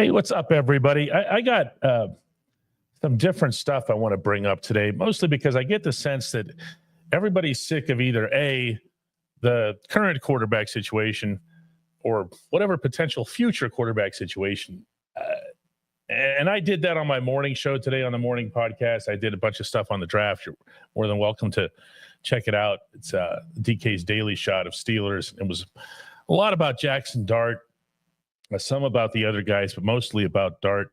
Hey, what's up, everybody? I got some different stuff I want to bring up today, mostly because I get the sense that everybody's sick of either A, the current quarterback situation, or whatever potential future quarterback situation. And I did that on my morning show today on the morning podcast. I did a bunch of stuff on the draft. You're more than welcome to check it out. It's DK's Daily Shot of Steelers. It was a lot about Jackson Dart, some about the other guys, but mostly about Dart.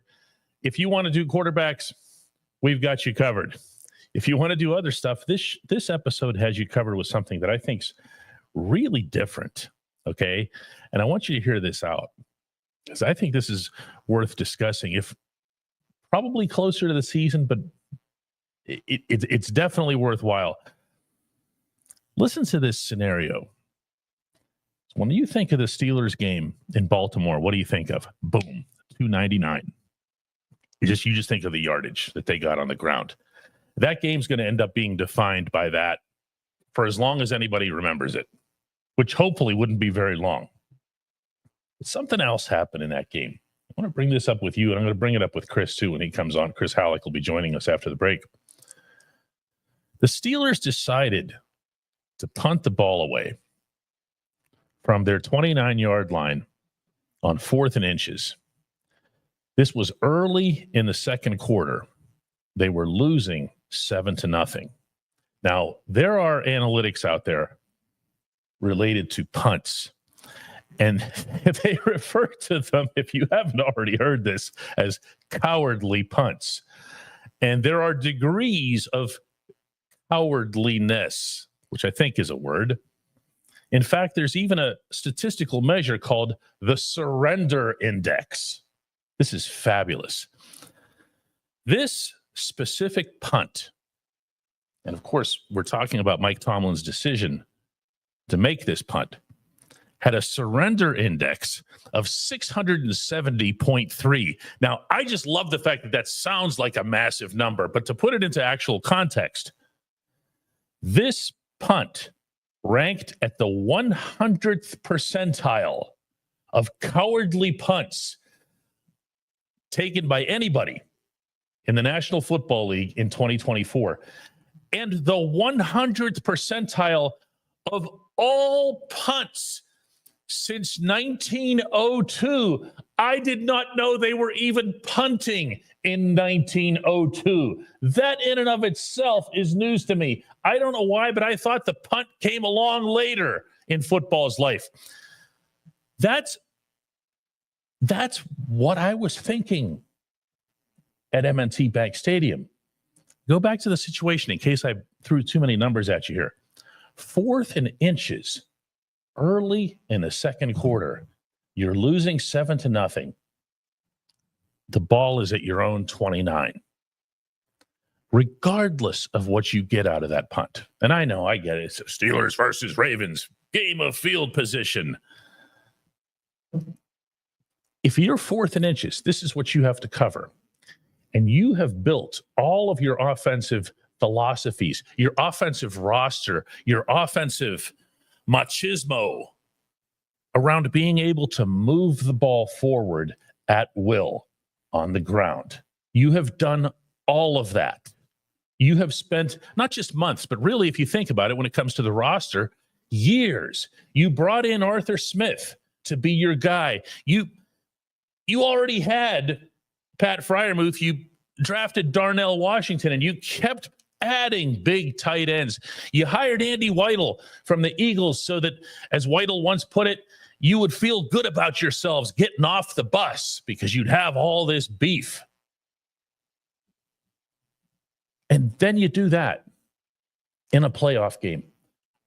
If you want to do quarterbacks, we've got you covered. If you want to do other stuff, this episode has you covered with something that I think's really different, okay? And I want you to hear this out, because I think this is worth discussing. If probably closer to the season, but it's definitely worthwhile. Listen to this scenario. When you think of the Steelers game in Baltimore, what do you think of? Boom, 299. You just think of the yardage that they got on the ground. That game's going to end up being defined by that for as long as anybody remembers it, which hopefully wouldn't be very long. But something else happened in that game. I want to bring this up with you, and I'm going to bring it up with Chris too when he comes on. Chris Halleck will be joining us after the break. The Steelers decided to punt the ball away from their 29-yard line on 4th and inches. This was early in the second quarter. They were losing 7-0. Now, there are analytics out there related to punts, and they refer to them, if you haven't already heard this, as cowardly punts. And there are degrees of cowardliness, which I think is a word. In fact, there's even a statistical measure called the surrender index. This is fabulous. This specific punt, and of course, we're talking about Mike Tomlin's decision to make this punt, had a surrender index of 670.3. Now, I just love the fact that that sounds like a massive number, but to put it into actual context, this punt ranked at the 100th percentile of cowardly punts taken by anybody in the National Football League in 2024, and the 100th percentile of all punts since 1902. I did not know they were even punting in 1902. That in and of itself is news to me. I don't know why, but I thought the punt came along later in football's life. That's what I was thinking at M&T Bank Stadium. Go back to the situation in case I threw too many numbers at you here. 4th and inches early in the second quarter. You're losing 7-0. The ball is at your own 29. Regardless of what you get out of that punt. And I know, I get it. It's Steelers versus Ravens, game of field position. If you're 4th and inches, this is what you have to cover. And you have built all of your offensive philosophies, your offensive roster, your offensive machismo around being able to move the ball forward at will on the ground. You have done all of that. You have spent not just months, but really, if you think about it, when it comes to the roster, years. You brought in Arthur Smith to be your guy. You already had Pat Freiermuth. You drafted Darnell Washington, and you kept adding big tight ends. You hired Andy Weidel from the Eagles so that, as Weidel once put it, you would feel good about yourselves getting off the bus because you'd have all this beef. And then you do that in a playoff game.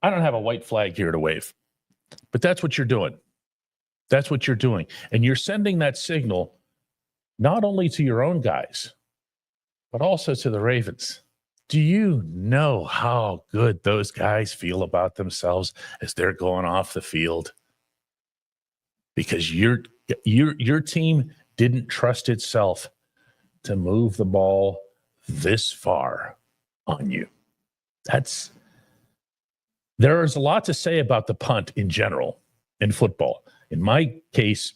I don't have a white flag here to wave, but that's what you're doing. That's what you're doing. And you're sending that signal not only to your own guys, but also to the Ravens. Do you know how good those guys feel about themselves as they're going off the field? Because your team didn't trust itself to move the ball this far on you. There's a lot to say about the punt in general in football. In my case,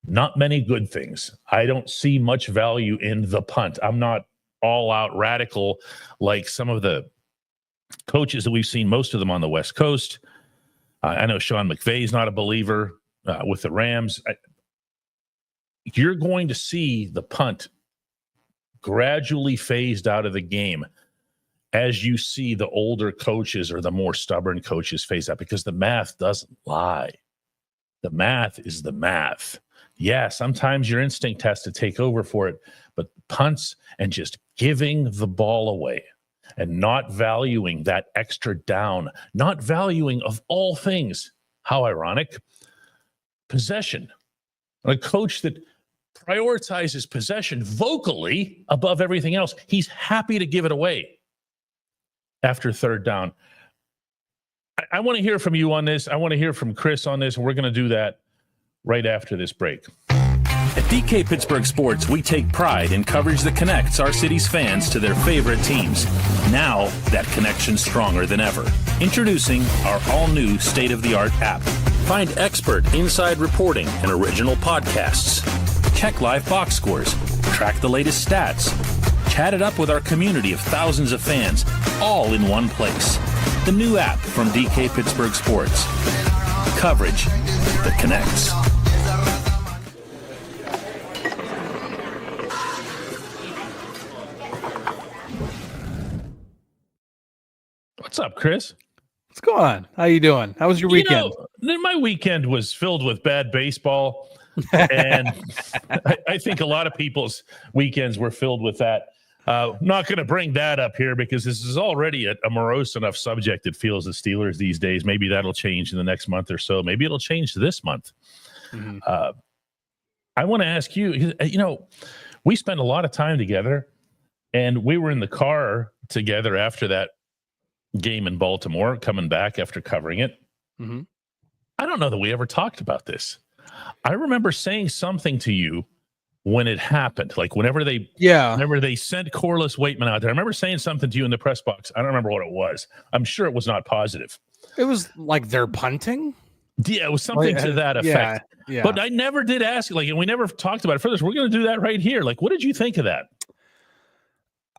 not many good things. I don't see much value in the punt. I'm not all out radical like some of the coaches that we've seen, most of them on the West Coast. I know Sean McVay's not a believer with the Rams. You're going to see the punt gradually phased out of the game as you see the older coaches or the more stubborn coaches phase out, because the math doesn't lie. The math is the math. Yeah, sometimes your instinct has to take over for it, but punts and just giving the ball away and not valuing that extra down, not valuing, of all things, how ironic, possession. A coach that prioritizes possession vocally above everything else, he's happy to give it away after third down. I want to hear from you on this. I want to hear from Chris on this. We're going to do that right after this break. At DK Pittsburgh Sports, we take pride in coverage that connects our city's fans to their favorite teams. Now, that connection's stronger than ever. Introducing our all-new state-of-the-art app. Find expert inside reporting and original podcasts. Check live box scores. Track the latest stats. Chat it up with our community of thousands of fans, all in one place. The new app from DK Pittsburgh Sports. Coverage that connects. What's up, Chris? What's going on? How you doing? How was your weekend? My weekend was filled with bad baseball, and I think a lot of people's weekends were filled with that. Not going to bring that up here because this is already a morose enough subject, it feels, the Steelers these days. Maybe that'll change in the next month or so. Maybe it'll change this month. Mm-hmm. I want to ask you, we spent a lot of time together, and we were in the car together after that game in Baltimore, coming back after covering it. Mm-hmm. I don't know that we ever talked about this. I remember saying something to you when it happened, like whenever they sent Corliss Waitman out there. I remember saying something to you in the press box. I don't remember what it was. I'm sure it was not positive. It was like they're punting. Yeah, it was something to that effect. Yeah. But I never did ask, and we never talked about it further. So we're going to do that right here. What did you think of that?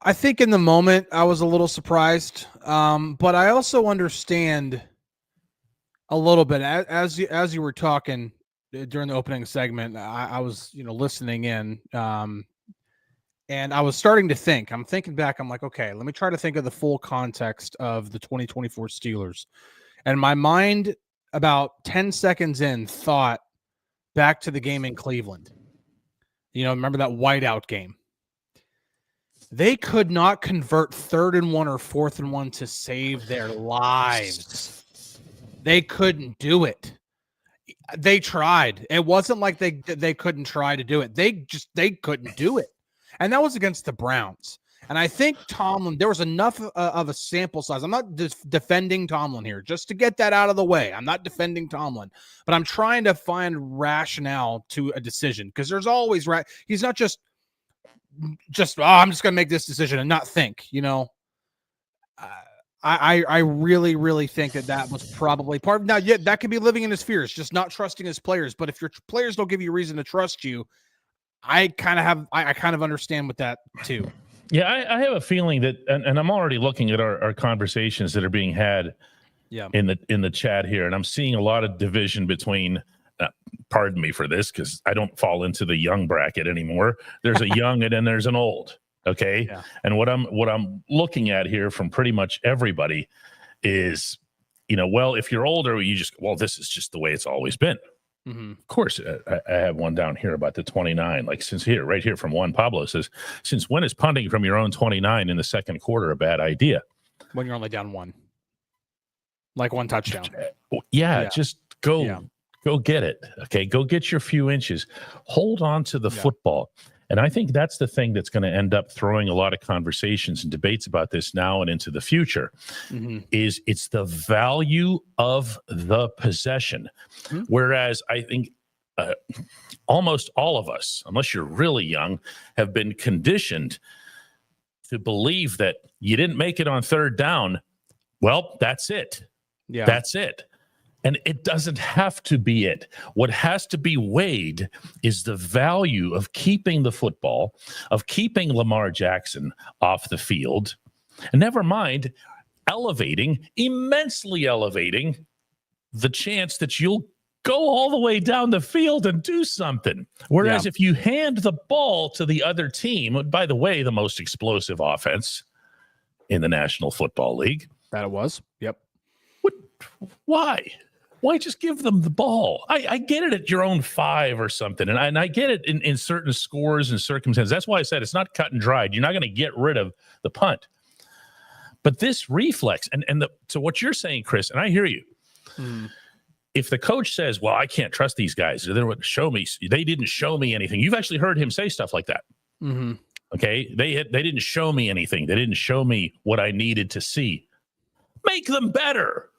I think in the moment I was a little surprised, but I also understand a little bit as you were talking during the opening segment. I was listening in, and I was starting to think. I'm thinking back. I'm like, okay, let me try to think of the full context of the 2024 Steelers, and my mind about 10 seconds in thought back to the game in Cleveland. Remember that whiteout game? They could not convert 3rd and 1 or 4th and 1 to save their lives. They couldn't do it. They tried. It wasn't like they couldn't try to do it. They couldn't do it. And that was against the Browns. And I think Tomlin, there was enough of a sample size. I'm not defending Tomlin here, just to get that out of the way. I'm not defending Tomlin, but I'm trying to find rationale to a decision, because there's always he's not just I'm just going to make this decision and not think, I really, really think that was probably part of, now, yeah, that could be living in his fears, just not trusting his players. But if your players don't give you reason to trust you, I kind of understand with that too. Yeah. I have a feeling that, and I'm already looking at our conversations that are being had in the chat here. And I'm seeing a lot of division between, pardon me for this, because I don't fall into the young bracket anymore. There's a young and then there's an old. Okay. Yeah. And what I'm looking at here from pretty much everybody is, if you're older, this is just the way it's always been. Mm-hmm. Of course, I have one down here about the 29. Right here from Juan Pablo says, since when is punting from your own 29 in the second quarter a bad idea? When you're only down one, like one touchdown. Yeah. Just go. Yeah. Go get it. Okay. Go get your few inches. Hold on to the football. And I think that's the thing that's going to end up throwing a lot of conversations and debates about this now and into the future. Mm-hmm. Is it's the value of the possession. Mm-hmm. Whereas I think almost all of us, unless you're really young, have been conditioned to believe that you didn't make it on third down. Well, that's it. Yeah. That's it. And it doesn't have to be it. What has to be weighed is the value of keeping the football, of keeping Lamar Jackson off the field, and never mind immensely elevating the chance that you'll go all the way down the field and do something. Whereas if you hand the ball to the other team, by the way, the most explosive offense in the National Football League. That it was. Yep. Why? Why just give them the ball? I get it at your own 5 or something. And I get it in certain scores and circumstances. That's why I said it's not cut and dried. You're not going to get rid of the punt. But this reflex, so what you're saying, Chris, and I hear you. If the coach says, well, I can't trust these guys, they didn't show me anything. You've actually heard him say stuff like that. Mm-hmm. Okay. They didn't show me anything. They didn't show me what I needed to see. Make them better.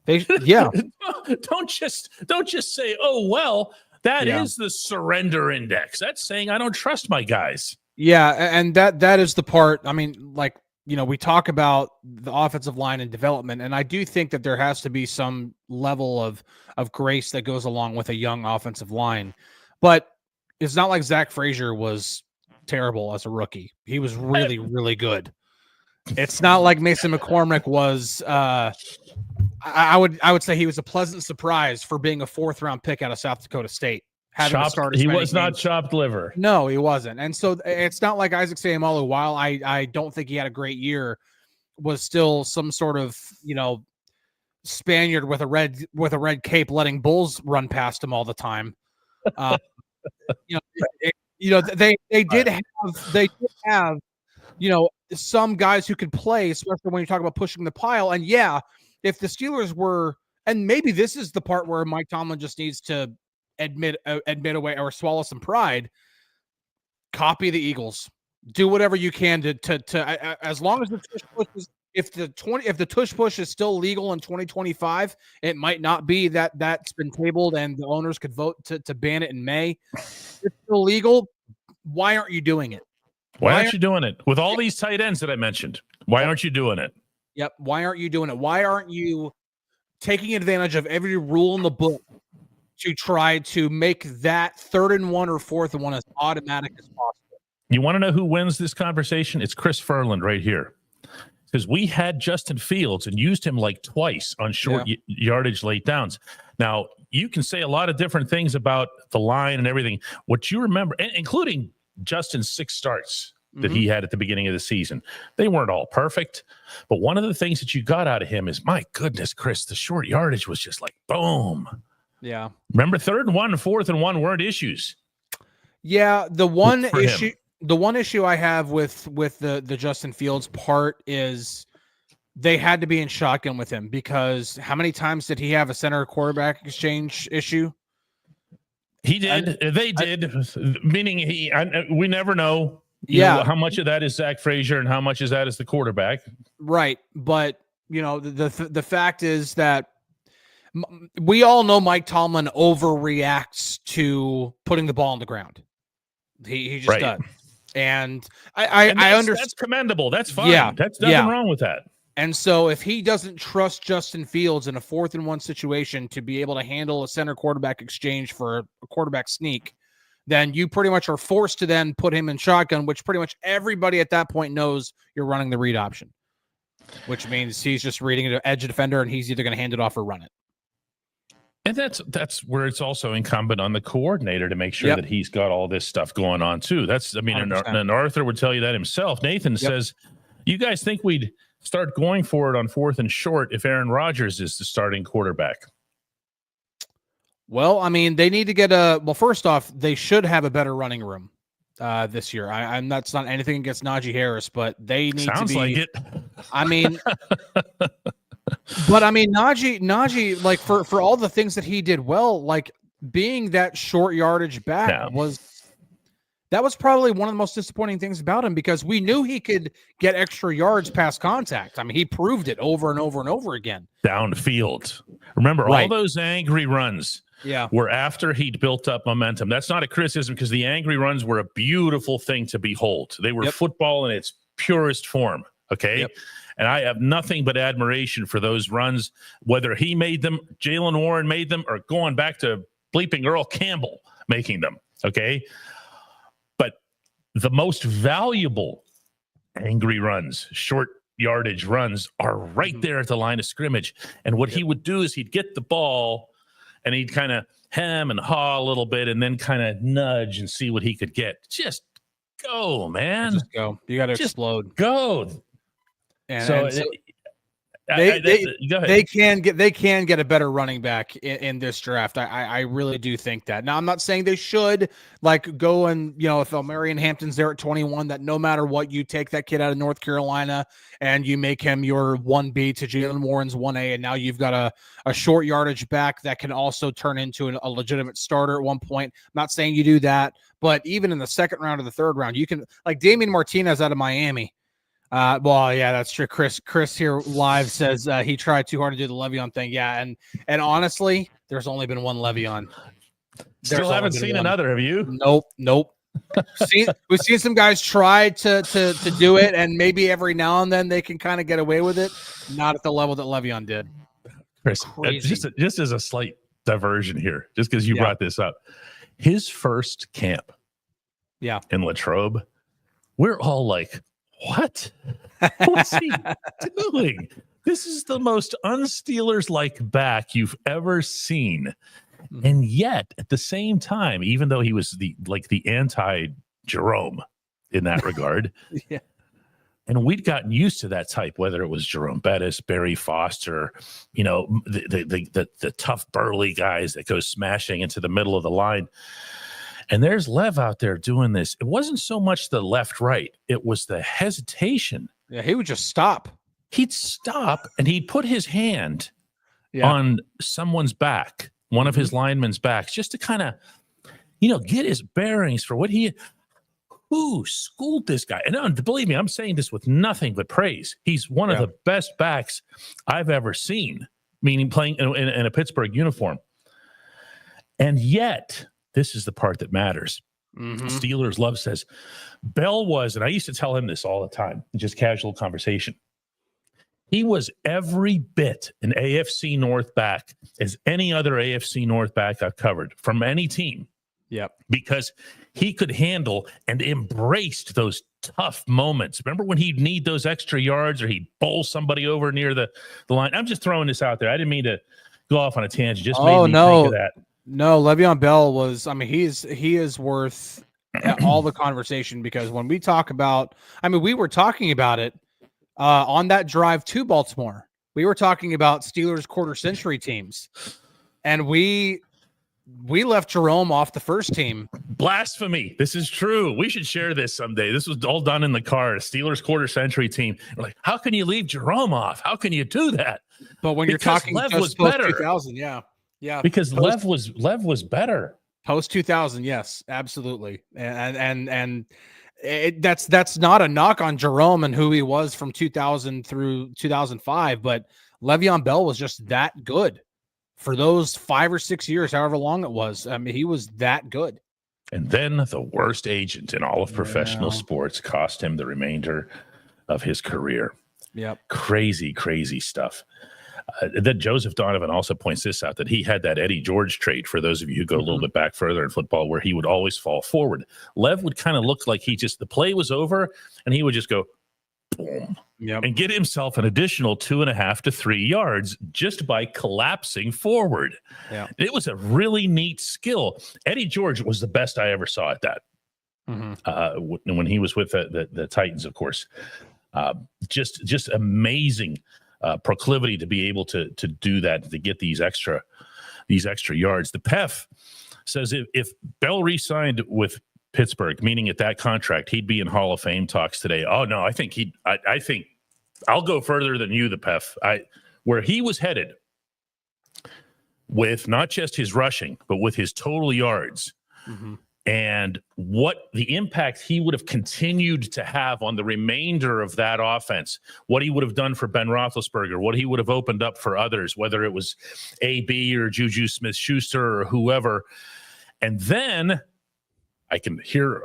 Don't just say, oh, well, that is the surrender index. That's saying I don't trust my guys. Yeah. And that is the part. I mean, like, we talk about the offensive line and development, and I do think that there has to be some level of grace that goes along with a young offensive line. But it's not like Zach Frazier was terrible as a rookie. He was really, really good. It's not like Mason McCormick was I would say he was a pleasant surprise for being a 4th-round pick out of South Dakota State. He was not chopped liver. No, he wasn't. And so it's not like Isaac Seumalo, while I don't think he had a great year, was still some sort of, Spaniard with a red cape letting bulls run past him all the time. They did have some guys who could play, especially when you talk about pushing the pile. And if the Steelers were, and maybe this is the part where Mike Tomlin just needs to admit away or swallow some pride, copy the Eagles, do whatever you can to as long as the tush push is, if the tush push is still legal in 2025, it might not be that's been tabled and the owners could vote to ban it in May. If it's still legal. Why aren't you doing it? Why aren't you doing it with all these tight ends that I mentioned? Why aren't you doing it? Yep. Why aren't you doing it? Why aren't you taking advantage of every rule in the book to try to make that 3rd and 1 or 4th and 1 as automatic as possible? You want to know who wins this conversation? It's Chris Ferland right here. Because we had Justin Fields and used him like twice on short yardage late downs. Now, you can say a lot of different things about the line and everything. What you remember, including Justin's 6 starts that he had at the beginning of the season, they weren't all perfect. But one of the things that you got out of him is, my goodness, Chris, the short yardage was just like, boom. Yeah. Remember, 3rd and 1, 4th and 1 weren't issues. Yeah. The one issue I have with the Justin Fields part is they had to be in shotgun with him, because how many times did he have a center quarterback exchange issue? He did. They did. Meaning we never know. How much of that is Zach Frazier and how much is that is the quarterback. Right. But, the fact is that we all know Mike Tomlin overreacts to putting the ball on the ground. He just does. And I understand. That's commendable. That's fine. Yeah. That's nothing wrong with that. And so if he doesn't trust Justin Fields in a 4th and 1 situation to be able to handle a center quarterback exchange for a quarterback sneak, then you pretty much are forced to then put him in shotgun, which pretty much everybody at that point knows you're running the read option, which means he's just reading an edge defender and he's either going to hand it off or run it. And that's where it's also incumbent on the coordinator to make sure that he's got all this stuff going on too. And Arthur would tell you that himself. Nathan says, you guys think we'd start going for it on 4th and short if Aaron Rodgers is the starting quarterback? Well, I mean, they need to get first off, they should have a better running room this year. I'm that's not anything against Najee Harris, but they need to be. Sounds like it. I mean, but I mean, Najee, like for all the things that he did well, like being that short yardage back that was probably one of the most disappointing things about him, because we knew he could get extra yards past contact. I mean, he proved it over and over and over again. Downfield. Remember, all those angry runs were after he'd built up momentum. That's not a criticism, because the angry runs were a beautiful thing to behold. They were football in its purest form, okay? And I have nothing but admiration for those runs, whether he made them, Jalen Warren made them, or going back to bleeping Earl Campbell making them. Okay. But the most valuable angry runs, short yardage runs, are right there at the line of scrimmage. And what he would do is he'd get the ball and he'd kind of hem and haw a little bit and then kind of nudge and see what he could get. Just go, man. Just go. You got to explode. Go. And so, so go ahead. they can get a better running back in this draft. I really do think that. Now, I'm not saying they should like go and, if Marion Hampton's there at 21, that no matter what, you take that kid out of North Carolina and you make him your 1B to Jalen Warren's 1A, and now you've got a short yardage back that can also turn into a legitimate starter at one point. I'm not saying you do that, but even in the second round or the third round, you can, like Damian Martinez out of Miami. Well, yeah, that's true. Chris here live says he tried too hard to do the Le'Veon thing. Yeah, and honestly, there's only been one Le'Veon. Still haven't seen another, have you? Nope. We've seen some guys try to do it, and maybe every now and then they can kind of get away with it. Not at the level that Le'Veon did. Chris, just as a slight diversion here, just because you brought this up, his first camp, in Latrobe, we're all like, what? What's he doing? This is the most un-Steelers-like back you've ever seen. And yet, at the same time, even though he was the anti-Jerome in that regard, and we'd gotten used to that type, whether it was Jerome Bettis, Barry Foster, the tough burly guys that go smashing into the middle of the line. And there's Lev out there doing this. It wasn't so much the left-right. It was the hesitation. Yeah, he would just stop. He'd stop, and he'd put his hand on someone's back, one of his linemen's backs, just to kind of, get his bearings for who schooled this guy. And believe me, I'm saying this with nothing but praise. He's one of the best backs I've ever seen, meaning playing in a Pittsburgh uniform. And yet, this is the part that matters. Steelers Love says, Bell was, and I used to tell him this all the time, just casual conversation. He was every bit an AFC North back as any other AFC North back I've covered from any team. Yep. Because he could handle and embraced those tough moments. Remember when he'd need those extra yards or he'd bowl somebody over near the line? I'm just throwing this out there. I didn't mean to go off on a tangent. Just made me think of that. No, Le'Veon Bell was, he is worth all the conversation, because when we talk about, we were talking about it on that drive to Baltimore. We were talking about Steelers quarter century teams, and we left Jerome off the first team. Blasphemy. This is true. We should share this someday. This was all done in the car. Steelers quarter century team. We're like, how can you leave Jerome off? How can you do that? But when you're talking Lev just was better. 2000, yeah, because Lev was better post 2000. Yes, absolutely. And that's not a knock on Jerome and who he was from 2000 through 2005, but Le'Veon Bell was just that good for those 5 or 6 years, however long it was. He was that good. And then the worst agent in all of professional sports cost him the remainder of his career. Yep. Crazy stuff. Then Joseph Donovan also points this out, that he had that Eddie George trait, for those of you who go a little bit back further in football, where he would always fall forward. Lev would kind of look like the play was over and he would just go boom and get himself an additional 2.5 to 3 yards just by collapsing forward. Yeah. It was a really neat skill. Eddie George was the best I ever saw at that. When he was with the Titans, of course. Just amazing proclivity to be able to do that, to get these extra yards. The PEF says if Bell re-signed with Pittsburgh, meaning at that contract, he'd be in Hall of Fame talks today. Oh no, I think I think I'll go further than you, the PEF. Where he was headed with not just his rushing, but with his total yards. And what the impact he would have continued to have on the remainder of that offense, what he would have done for Ben Roethlisberger, what he would have opened up for others, whether it was AB or Juju Smith-Schuster or whoever. And then I can hear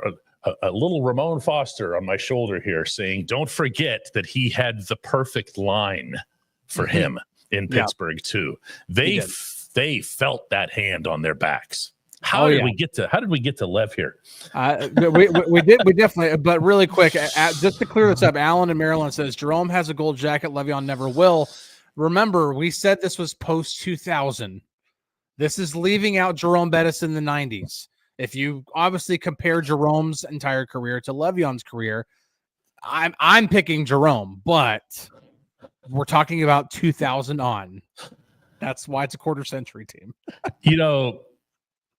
a little Ramon Foster on my shoulder here saying, don't forget that he had the perfect line for him in Pittsburgh too. They felt that hand on their backs. How did we get to Lev here? We definitely, but really quick, just to clear this up, Alan in Maryland says Jerome has a gold jacket, Le'Veon never will. Remember, we said this was post 2000. This is leaving out Jerome Bettis in the 90s. If you obviously compare Jerome's entire career to Le'Veon's career, I'm picking Jerome, but we're talking about 2000 on. That's why it's a quarter century team.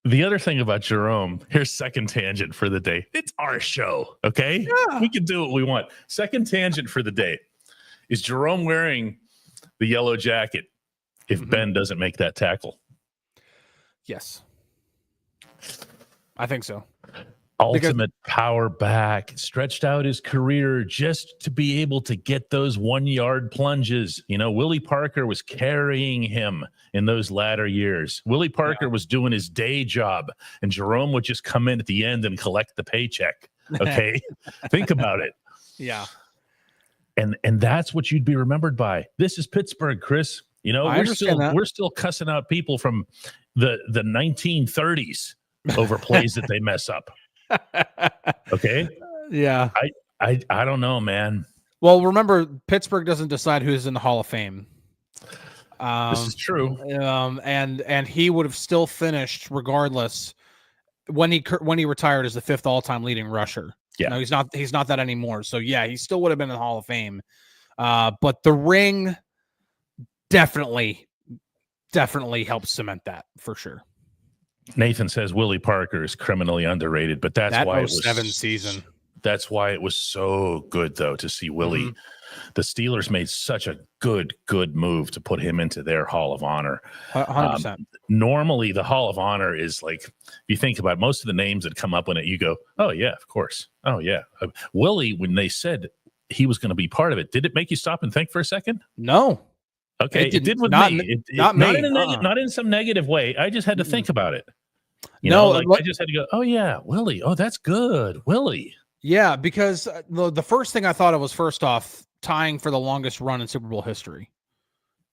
The other thing about Jerome, here's second tangent for the day. It's our show, okay? Yeah. We can do what we want. Second tangent for the day. Is Jerome wearing the yellow jacket if Ben doesn't make that tackle? Yes. I think so. Ultimate power back, stretched out his career just to be able to get those 1-yard plunges. Willie Parker was carrying him in those latter years. Willie Parker was doing his day job, and Jerome would just come in at the end and collect the paycheck. Okay? Think about it. Yeah. And that's what you'd be remembered by. This is Pittsburgh, Chris. We're still cussing out people from the 1930s over plays that they mess up. Okay. Yeah. I don't know, man. Well, remember, Pittsburgh doesn't decide who's in the Hall of Fame. This is true. And he would have still finished regardless when he retired as the 5th all-time leading rusher. Yeah. No, he's not that anymore. So yeah, he still would have been in the Hall of Fame. But the ring definitely helps cement that for sure. Nathan says Willie Parker is criminally underrated, but that's why it was 07 season. That's why it was so good, though, to see Willie. The Steelers made such a good move to put him into their Hall of Honor. 100%. Normally, the Hall of Honor is like, if you think about it, most of the names that come up in it, you go, oh, yeah, of course. Oh, yeah. Willie, when they said he was going to be part of it, did it make you stop and think for a second? No. Okay, it did with me. Not in some negative way. I just had to think about it. I just had to go, oh, yeah, Willie. Oh, that's good. Willie. Yeah, because the first thing I thought of was, first off, tying for the longest run in Super Bowl history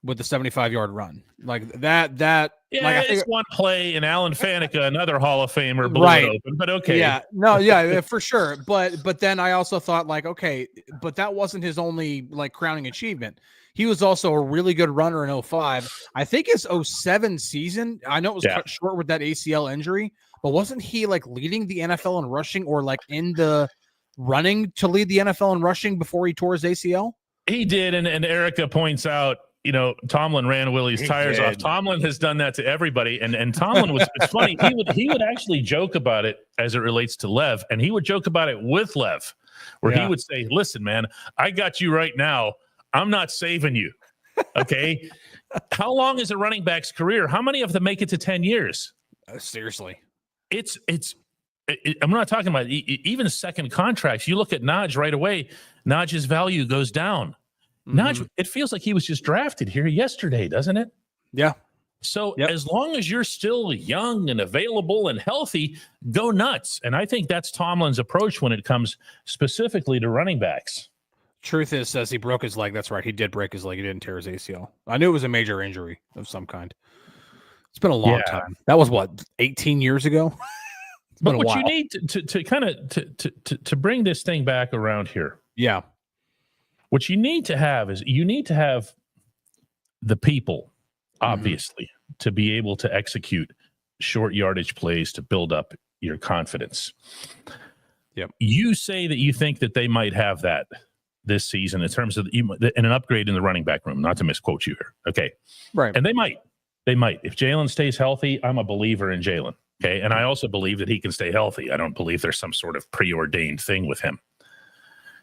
with the 75-yard run. Like that. Yeah, like, it's one play, and Alan Faneca, another Hall of Famer, blew it open. But okay. Yeah, no, yeah, for sure. But then I also thought, like, okay, but that wasn't his only like crowning achievement. He was also a really good runner in 05. I think his 07 season, I know it was cut short with that ACL injury, but wasn't he like leading the NFL in rushing, or like in the running to lead the NFL in rushing before he tore his ACL? He did. And Erica points out, Tomlin ran Willie's tires off. Tomlin has done that to everybody. And Tomlin was, it's funny. He would actually joke about it as it relates to Lev. And he would joke about it with Lev, where he would say, listen, man, I got you right now. I'm not saving you. Okay. How long is a running back's career? How many of them make it to 10 years? Seriously. I'm not talking about even second contracts. You look at Najee right away. Najee's value goes down. Najee, it feels like he was just drafted here yesterday, doesn't it? Yeah. So as long as you're still young and available and healthy, go nuts. And I think that's Tomlin's approach when it comes specifically to running backs. Truth is, says he broke his leg. That's right. He did break his leg. He didn't tear his ACL. I knew it was a major injury of some kind. It's been a long time. That was 18 years ago? But what you need to kind of to bring this thing back around here. Yeah. What you need to have is the people, obviously, to be able to execute short yardage plays to build up your confidence. Yep. You say that you think that they might have that this season in terms of an upgrade in the running back room, not to misquote you here. Okay. Right. And they might. If Jalen stays healthy, I'm a believer in Jalen. Okay. And I also believe that he can stay healthy. I don't believe there's some sort of preordained thing with him.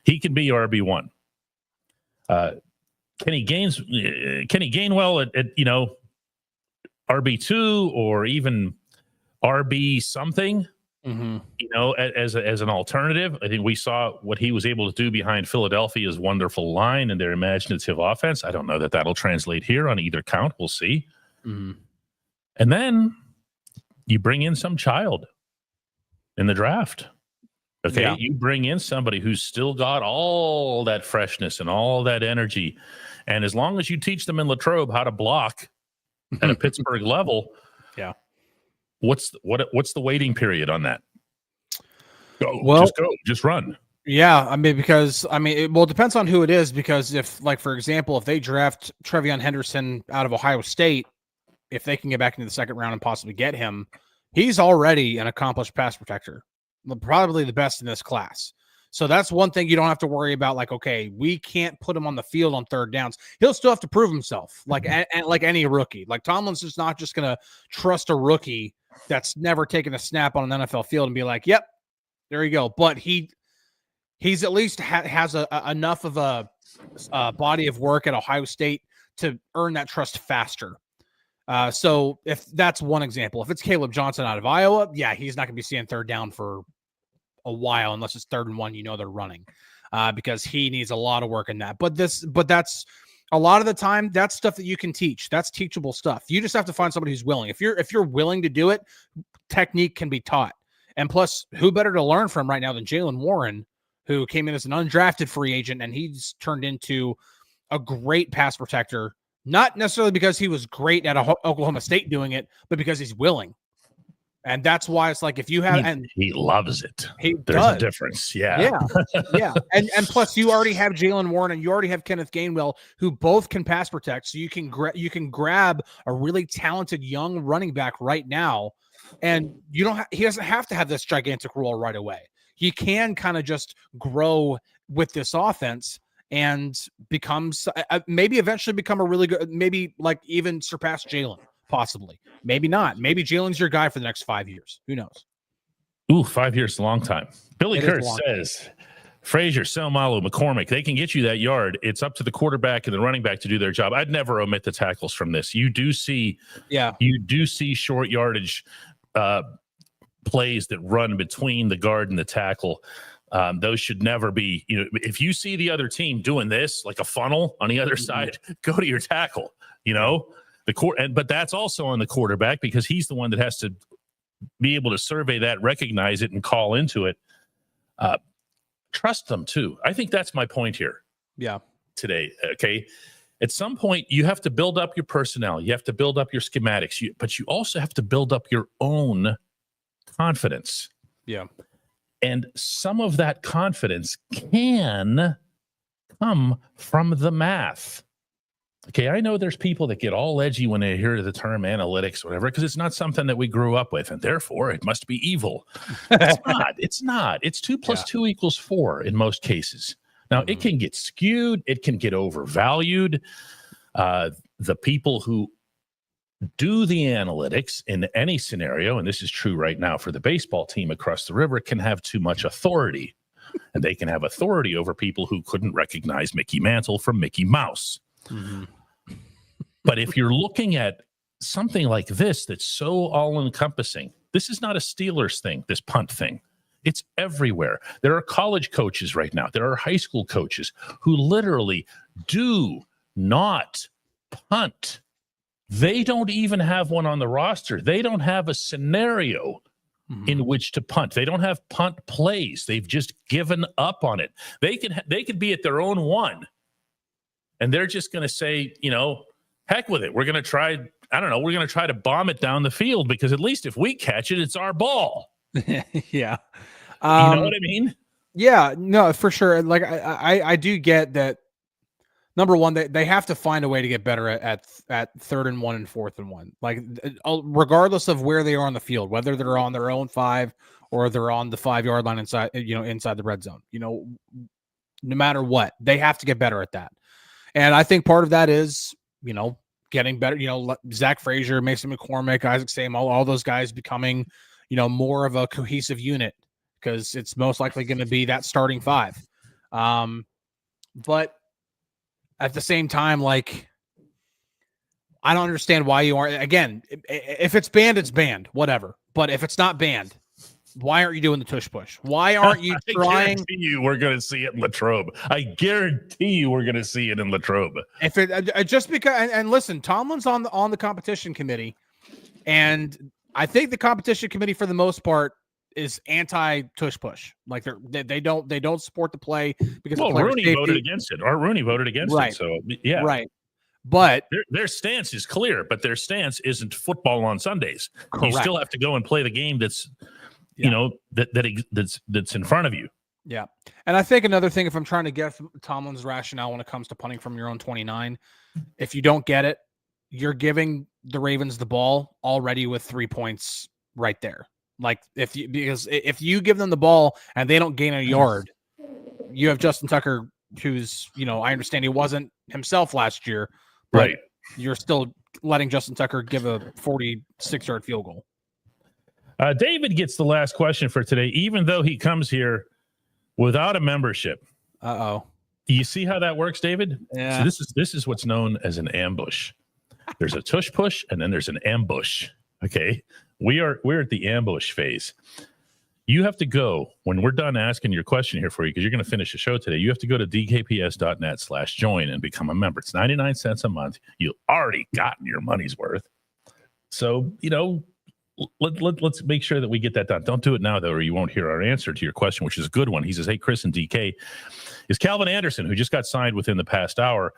He can be RB1. Kenny Gainwell at RB2 or even RB something, as an alternative. I think we saw what he was able to do behind Philadelphia's wonderful line and their imaginative offense. I don't know that that'll translate here on either count. We'll see. And then you bring in some child in the draft. Okay. Yeah. You bring in somebody who's still got all that freshness and all that energy. And as long as you teach them in Latrobe how to block at a Pittsburgh level, yeah. What's the waiting period on that? Well, just run. Yeah, I mean, because it depends on who it is. Because if, like, for example, if they draft Trevion Henderson out of Ohio State, if they can get back into the second round and possibly get him, he's already an accomplished pass protector, probably the best in this class. So that's one thing you don't have to worry about. Like, okay, we can't put him on the field on third downs. He'll still have to prove himself, like like any rookie. Like, Tomlin's just not just going to trust a rookie that's never taken a snap on an NFL field and be like, "Yep, there you go." But he's at least has enough of a body of work at Ohio State to earn that trust faster. So if that's one example, if it's Caleb Johnson out of Iowa, yeah, he's not going to be seeing third down for a while unless it's 3rd and 1. They're running because he needs a lot of work in that. But that's a lot of the time that's stuff that you can teach. That's teachable stuff. You just have to find somebody who's willing. If you're willing to do it, technique can be taught. And plus, who better to learn from right now than Jaylen Warren, who came in as an undrafted free agent, and he's turned into a great pass protector, not necessarily because he was great at Oklahoma State doing it, but because he's willing. And that's why it's like, if you have, he loves it. There's a difference. Yeah. And plus you already have Jaylen Warren and you already have Kenneth Gainwell, who both can pass protect. So you can grab a really talented young running back right now. And he doesn't have to have this gigantic role right away. He can kind of just grow with this offense and becomes maybe eventually become a really good, maybe like even surpass Jaylen. Possibly. Maybe not. Maybe Jalen's your guy for the next 5 years. Who knows? Ooh, 5 years is a long time. Billy Kurtz says, Frazier, Selmalu, McCormick, they can get you that yard. It's up to the quarterback and the running back to do their job. I'd never omit the tackles from this. You do see short yardage plays that run between the guard and the tackle. Those should never be, if you see the other team doing this, like a funnel on the other side, go to your tackle, but that's also on the quarterback because he's the one that has to be able to survey that, recognize it, and call into it. Trust them too. I think that's my point here. Yeah. Today. Okay. At some point, you have to build up your personnel. You have to build up your schematics, but you also have to build up your own confidence. Yeah. And some of that confidence can come from the math. Okay, I know there's people that get all edgy when they hear the term analytics or whatever, because it's not something that we grew up with, and therefore it must be evil. It's not. It's 2 + 2 = 4 in most cases. Now, it can get skewed. It can get overvalued. The people who do the analytics in any scenario, and this is true right now for the baseball team across the river, can have too much authority. And they can have authority over people who couldn't recognize Mickey Mantle from Mickey Mouse. Mm-hmm. But if you're looking at something like this that's so all-encompassing, this is not a Steelers thing, this punt thing. It's everywhere. There are college coaches right now. There are high school coaches who literally do not punt. They don't even have one on the roster. They don't have a scenario in which to punt. They don't have punt plays. They've just given up on it. They could be at their own one. And they're just going to say, heck with it. We're going to try, we're going to try to bomb it down the field because at least if we catch it, it's our ball. Yeah. You know what I mean? Yeah, no, for sure. Like I do get that. Number one, they have to find a way to get better at 3rd and 1 and 4th and 1. Like regardless of where they are on the field, whether they're on their own 5 or they're on the 5-yard line inside the red zone, no matter what, they have to get better at that. And I think part of that is, getting better, Zach Frazier, Mason McCormick, Isaac Sam, all those guys becoming, more of a cohesive unit because it's most likely going to be that starting 5. But at the same time, like, I don't understand why you aren't, again, if it's banned, it's banned, whatever. But if it's not banned, why aren't you doing the tush push? Why aren't you trying? I guarantee you we're going to see it in Latrobe. I guarantee you we're going to see it in Latrobe. If it just because, and listen, Tomlin's on the competition committee, and I think the competition committee for the most part is anti tush push. Like they don't support the play because Rooney voted against it. Or Rooney voted against it. So yeah, right. But their stance is clear, but their stance isn't football on Sundays. Correct. You still have to go and play the game that's that's in front of you. Yeah. And I think another thing, if I'm trying to get Tomlin's rationale when it comes to punting from your own 29, if you don't get it, you're giving the Ravens the ball already with 3 points right there. Like because if you give them the ball and they don't gain a yard, you have Justin Tucker, who's, I understand he wasn't himself last year, but right. You're still letting Justin Tucker give a 46-yard field goal. David gets the last question for today, even though he comes here without a membership. Uh-oh. You see how that works, David? Yeah. So this is what's known as an ambush. There's a tush push, and then there's an ambush. Okay. We're at the ambush phase. You have to go, when we're done asking your question here for you, because you're going to finish the show today, you have to go to dkps.net/join and become a member. It's 99 cents a month. You've already gotten your money's worth. So, let's make sure that we get that done. Don't do it now, though, or you won't hear our answer to your question, which is a good one. He says, hey, Chris and DK, is Calvin Anderson, who just got signed within the past hour,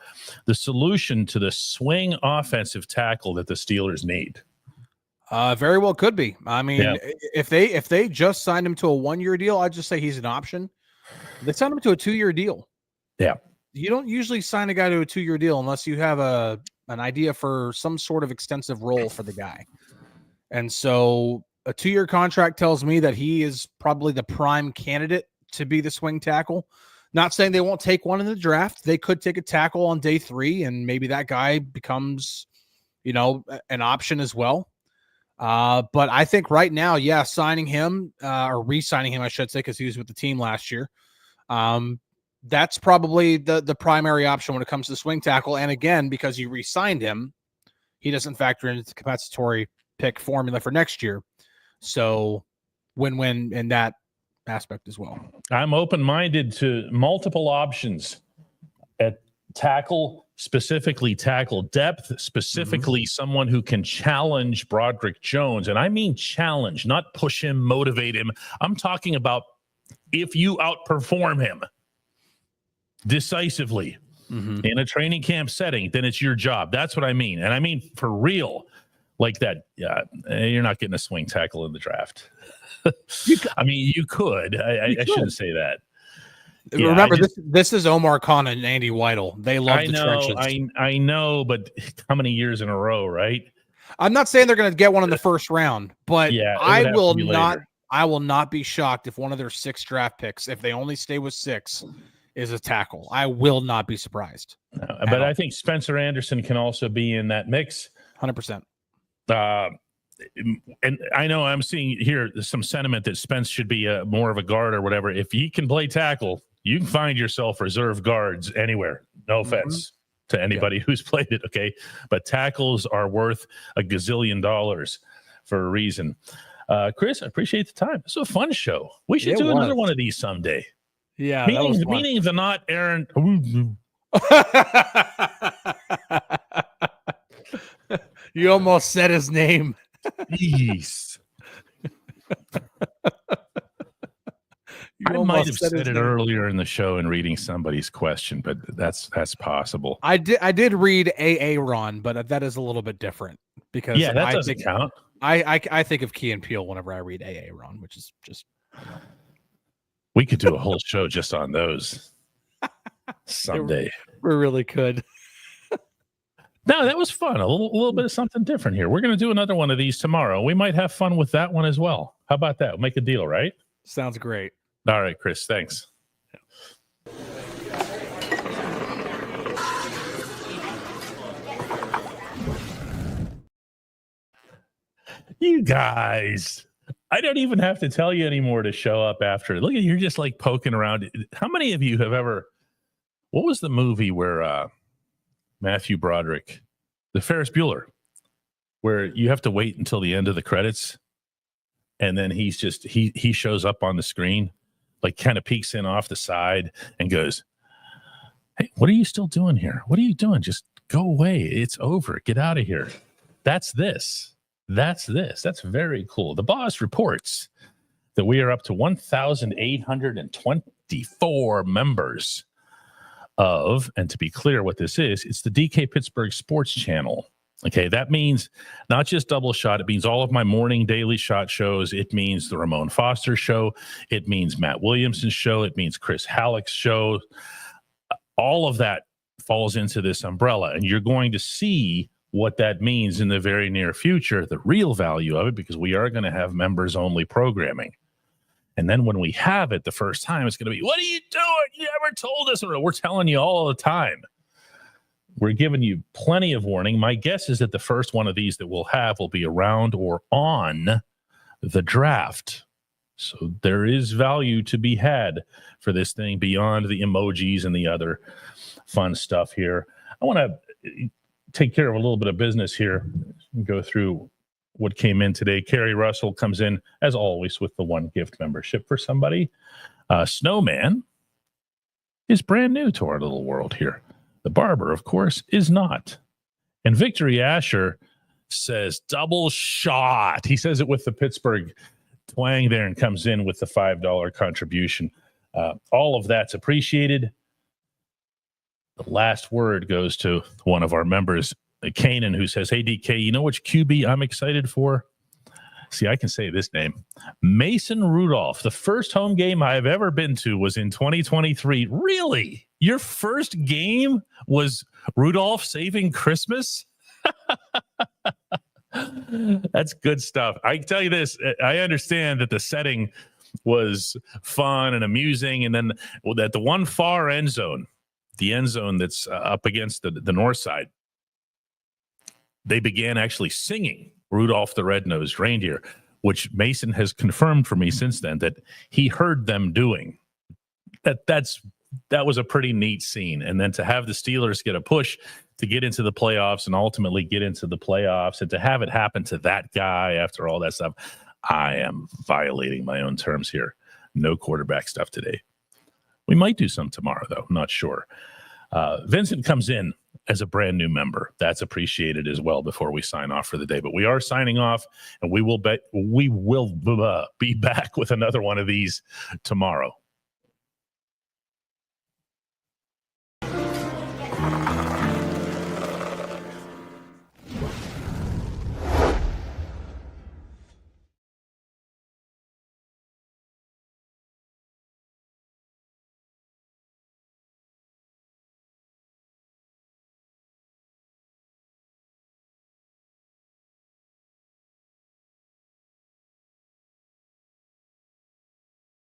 the solution to the swing offensive tackle that the Steelers need? Very well could be. I mean, if they just signed him to a 1-year deal, I'd just say he's an option. They signed him to a 2-year deal. Yeah. You don't usually sign a guy to a 2-year deal unless you have an idea for some sort of extensive role for the guy. And so a 2-year contract tells me that he is probably the prime candidate to be the swing tackle. Not saying they won't take one in the draft. They could take a tackle on day 3, and maybe that guy becomes, an option as well. But I think right now, signing him or re-signing him, I should say, because he was with the team last year. That's probably the primary option when it comes to swing tackle. And again, because you re-signed him, he doesn't factor into the compensatory pick formula for next year. So win-win in that aspect as well. I'm open-minded to multiple options at tackle, specifically tackle depth, specifically someone who can challenge Broderick Jones. And I mean challenge, not push him, motivate him. I'm talking about if you outperform him decisively in a training camp setting, then it's your job. That's what I mean. And I mean for real, like that. Yeah, you're not getting a swing tackle in the draft. I mean, you could. I shouldn't say that. Yeah, remember, this is Omar Khan and Andy Weidel. They love the trenches. I know, but how many years in a row, right? I'm not saying they're going to get one in the first round, but I will not be shocked if one of their 6 draft picks, if they only stay with 6, is a tackle. I will not be surprised. No, but I think Spencer Anderson can also be in that mix. 100%. And I know I'm seeing here some sentiment that Spence should be more of a guard or whatever. If he can play tackle, you can find yourself reserve guards anywhere. No offense to anybody who's played it, okay? But tackles are worth a gazillion dollars for a reason. Chris, I appreciate the time. This was a fun show. We should do another one of these someday. Yeah, meaning the not Aaron. You almost said his name. Jeez. I might have said it earlier in the show in reading somebody's question, but that's possible. I did read Ron, but that is a little bit different because that doesn't count. I think of Key and Peele whenever I read Ron, which is just. We could do a whole show just on those someday. We really could. No, that was fun. A little bit of something different here. We're going to do another one of these tomorrow. We might have fun with that one as well. How about that? We'll make a deal, right? Sounds great. All right, Chris. Thanks. You guys, I don't even have to tell you anymore to show up after. Look at you're just like poking around. How many of you have ever? What was the movie where Matthew Broderick, the Ferris Bueller, where you have to wait until the end of the credits, and then he's just he shows up on the screen, like kind of peeks in off the side and goes, "Hey, what are you still doing here? What are you doing? Just go away. It's over. Get out of here." That's this. That's very cool. The boss reports. that we are up to 1,824 members of, and to be clear what this is, it's the DK Pittsburgh Sports channel. Okay, that means not just Double Shot. It means all of my morning daily shot shows. It means the Ramon Foster show. It means Matt Williamson's show. It means Chris Halleck's show. All of that falls into this umbrella, and you're going to see what that means in the very near future, the real value of it, because we are going to have members-only programming. And then when we have it the first time, it's going to be, what are you doing? You never told us. We're telling you all the time. We're giving you plenty of warning. My guess is that the first one of these that we'll have will be around or on the draft. So there is value to be had for this thing beyond the emojis and the other fun stuff here. I want to take care of a little bit of business here and go through what came in today. Carrie Russell comes in, as always, with the one gift membership for somebody. Snowman is brand new to our little world here. The barber, of course, is not. And Victory Asher says double shot. He says it with the Pittsburgh twang there and comes in with the $5 contribution. All of that's appreciated. The last word goes to one of our members, Kanan, who says, hey, DK, you know which QB I'm excited for? See, I can say this name. Mason Rudolph. The first home game I've ever been to was in 2023. Really? Your first game was Rudolph saving Christmas? That's good stuff. I can tell you this. I understand that the setting was fun and amusing. And then at the one far end zone, the end zone that's up against the north side, they began actually singing Rudolph the Red-Nosed Reindeer, which Mason has confirmed for me since then that he heard them doing. That was a pretty neat scene. And then to have the Steelers get a push to get into the playoffs and ultimately get into the playoffs, and to have it happen to that guy after all that stuff, I am violating my own terms here. No quarterback stuff today. We might do some tomorrow, though. I'm not sure. Vincent comes in as a brand new member. That's appreciated as well before we sign off for the day. But we are signing off, and we will be back with another one of these tomorrow.